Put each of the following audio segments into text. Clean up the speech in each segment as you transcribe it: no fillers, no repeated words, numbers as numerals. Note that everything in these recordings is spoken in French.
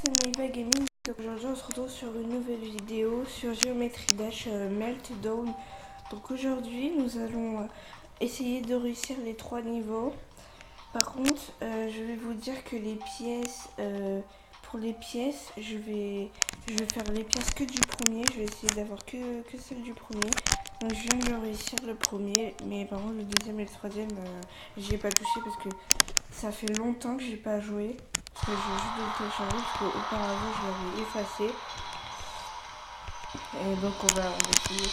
c'est Maeva Gaming. Donc aujourd'hui on se retrouve sur une nouvelle vidéo sur Geometry Dash Meltdown. Donc aujourd'hui nous allons essayer de réussir les 3 niveaux. Par contre je vais vous dire que les pièces, pour les pièces je vais faire les pièces que du premier. Je vais essayer d'avoir que celle du premier. Donc je viens de réussir le premier, mais par contre le deuxième et le troisième j'y ai pas touché parce que ça fait longtemps que j'ai pas joué. Parce que je vais juste de le télécharger parce qu'auparavant je l'avais effacé. Et donc on va essayer.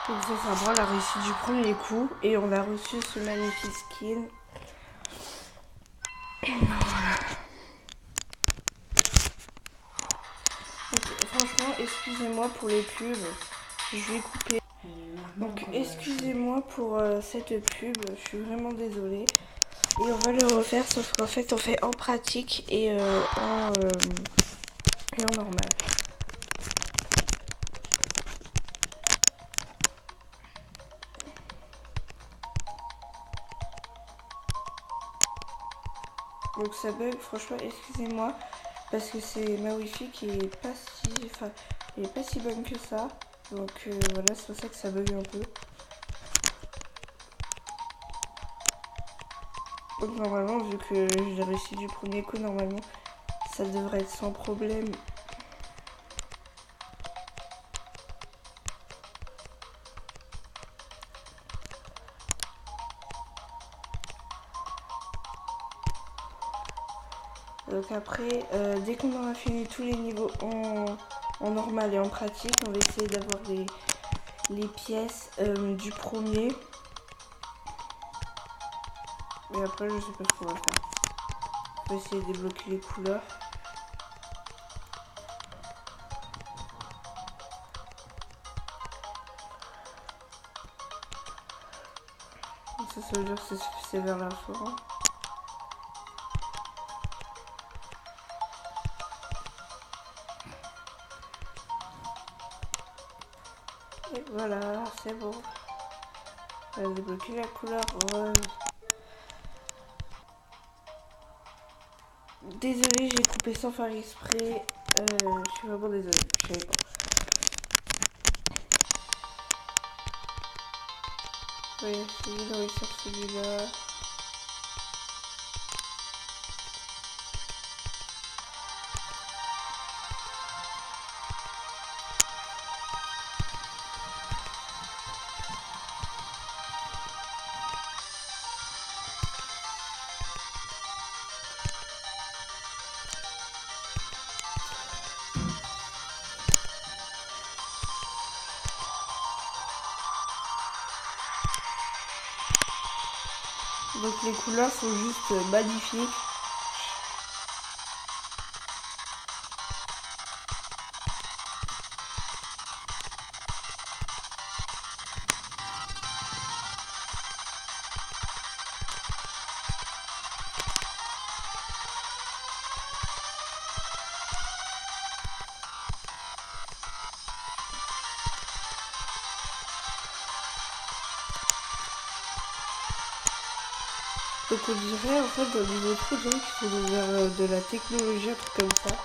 Donc ça on a réussi du premier coup et on a reçu ce magnifique skin. Voilà. Donc, franchement, excusez-moi pour les pubs, je vais couper. Donc excusez-moi pour cette pub, je suis vraiment désolée. Et on va le refaire, sauf qu'en fait on fait en pratique et en normal. Donc ça bug, franchement excusez-moi, parce que c'est ma wifi qui est pas si bonne que ça. Donc voilà, c'est pour ça que ça bug un peu. Donc normalement, vu que j'ai réussi du premier coup, normalement ça devrait être sans problème. Donc après, dès qu'on aura fini tous les niveaux en normal et en pratique, on va essayer d'avoir les pièces du premier. Et après, je sais pas ce qu'on va faire. On va essayer de débloquer les couleurs. Donc ça veut dire que c'est vers la forêt. Et voilà, c'est bon. On va débloquer la couleur rose. Désolée, j'ai coupé sans faire exprès. Je suis vraiment désolée, je savais pas. On va essayer de réussir celui-là. Donc les couleurs sont juste magnifiques. Donc on dirait en fait dans les autres jeux qu'il faut vers de la technologie, un truc comme ça.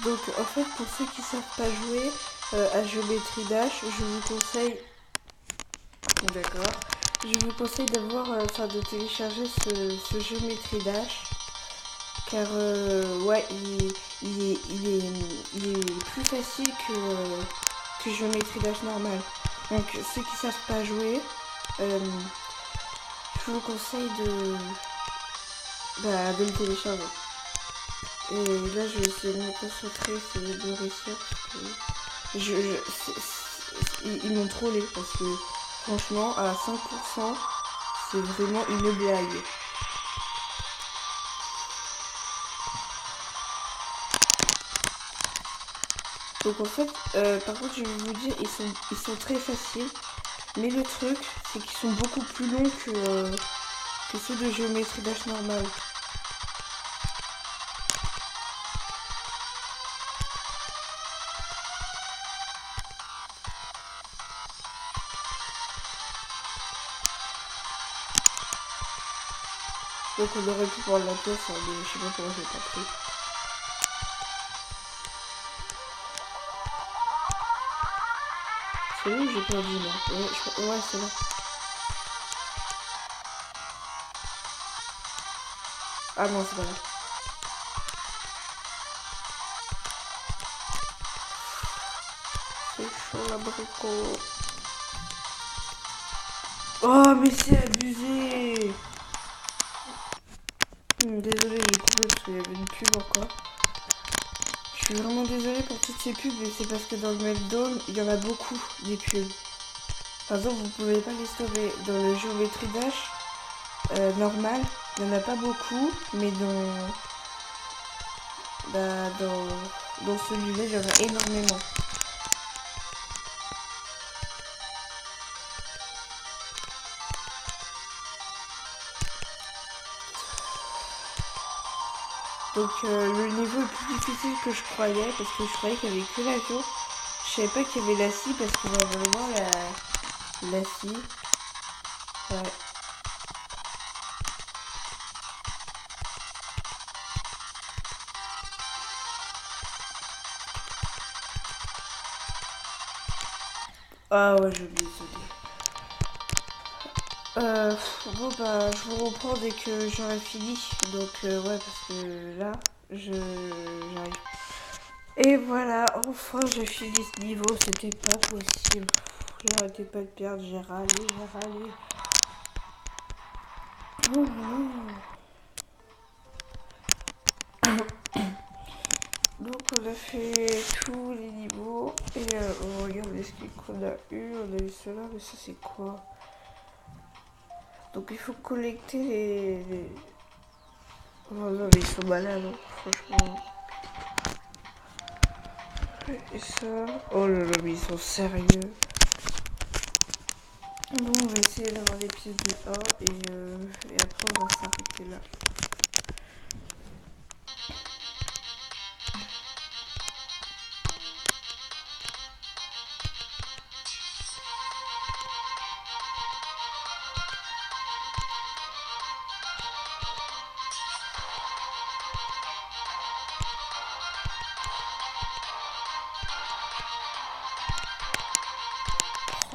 Donc en fait pour ceux qui savent pas jouer à Geometry Dash, je vous conseille d'avoir, de télécharger ce Geometry Dash, car ouais il est plus facile que Geometry Dash normal. Donc ceux qui savent pas jouer, je vous conseille de le télécharger. Et là je vais essayer de me concentrer, essayer de réussir parce que ils m'ont trollé parce que franchement à 5% c'est vraiment une blague. Donc en fait, par contre je vais vous dire, ils sont très faciles. Mais le truc, c'est qu'ils sont beaucoup plus longs que ceux de Geometry Dash normal. Donc on aurait pu prendre la pièce, hein, mais je sais pas pourquoi j'ai pas pris. C'est où j'ai perdu là? Ouais, c'est là. Ah non, c'est pas là. C'est chaud l'abricot. Oh mais c'est abusé. Désolée, j'ai coupé parce qu'il y avait une pub encore. Je suis vraiment désolée pour toutes ces pubs, mais c'est parce que dans le Meltdown, il y en a beaucoup des pubs. Par exemple, vous pouvez pas les stopper. Dans le Geometry Dash normal, il n'y en a pas beaucoup, mais dans celui-là, il y en a énormément. Donc le niveau est plus difficile que je croyais, parce que je croyais qu'il n'y avait que l'avion. Je savais pas qu'il y avait la scie, parce qu'on va vraiment la scie. Ouais. Ah ouais, j'ai oublié, désolé. Bon bah je vous reprends dès que j'aurai fini. Donc ouais, parce que là j'arrive. Et voilà, enfin j'ai fini ce niveau, c'était pas possible. J'arrêtais pas de perdre, j'ai râlé. Oh non. Donc on a fait tous les niveaux et on regarde les skins qu'on a eu. On a eu cela, mais ça c'est quoi? Donc il faut collecter les... Oh non mais ils sont malades, hein, franchement. Et ça... Oh là là mais ils sont sérieux. Bon on va essayer d'avoir les pièces de 1 et après on va s'arrêter là.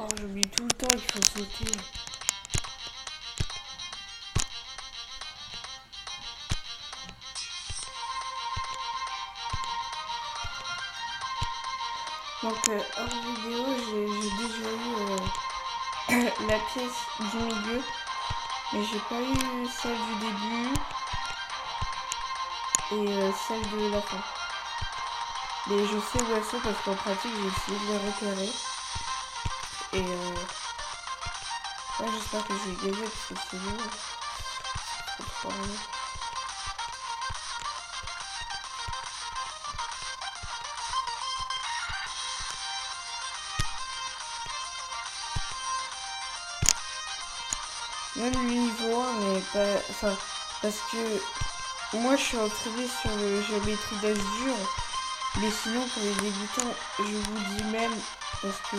Oh, j'oublie tout le temps qu'il faut sauter. Donc hors vidéo, j'ai déjà eu la pièce du milieu, mais j'ai pas eu celle du début et celle de la fin. Mais je sais où elles sont parce qu'en pratique j'ai essayé de les repérer. Et ouais, j'espère que je vais gagner parce que sinon c'est trop rien. Même le niveau 1 mais pas... Enfin, parce que moi je suis entraînée sur le Geometry Dash dur. Mais sinon pour les débutants, je vous dis même, parce que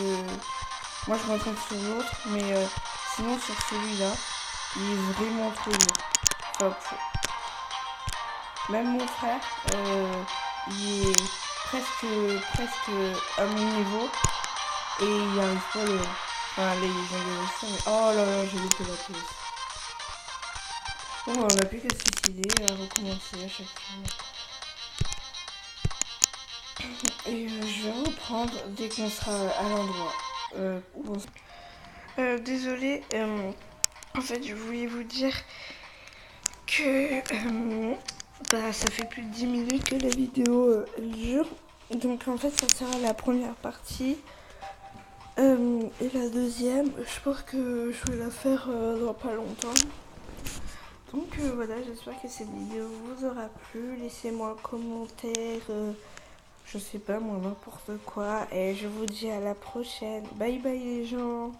moi je m'entraîne sur l'autre, mais sinon sur celui-là, il est vraiment trop dur. Enfin, même mon frère, il est presque à mon niveau et il n'y arrive pas le... Enfin, les gens de ça, mais... Oh là là, j'ai loupé la pause. Bon, on n'a plus qu'à se suicider, à recommencer à chaque fois. Et je vais reprendre dès qu'on sera à l'endroit. Désolée, en fait, je voulais vous dire que ça fait plus de 10 minutes que la vidéo dure. Donc en fait, ça sera la première partie. Et la deuxième, je pense que je vais la faire dans pas longtemps. Donc voilà, j'espère que cette vidéo vous aura plu. Laissez-moi un commentaire, je sais pas moi, n'importe quoi. Et je vous dis à la prochaine. Bye bye les gens.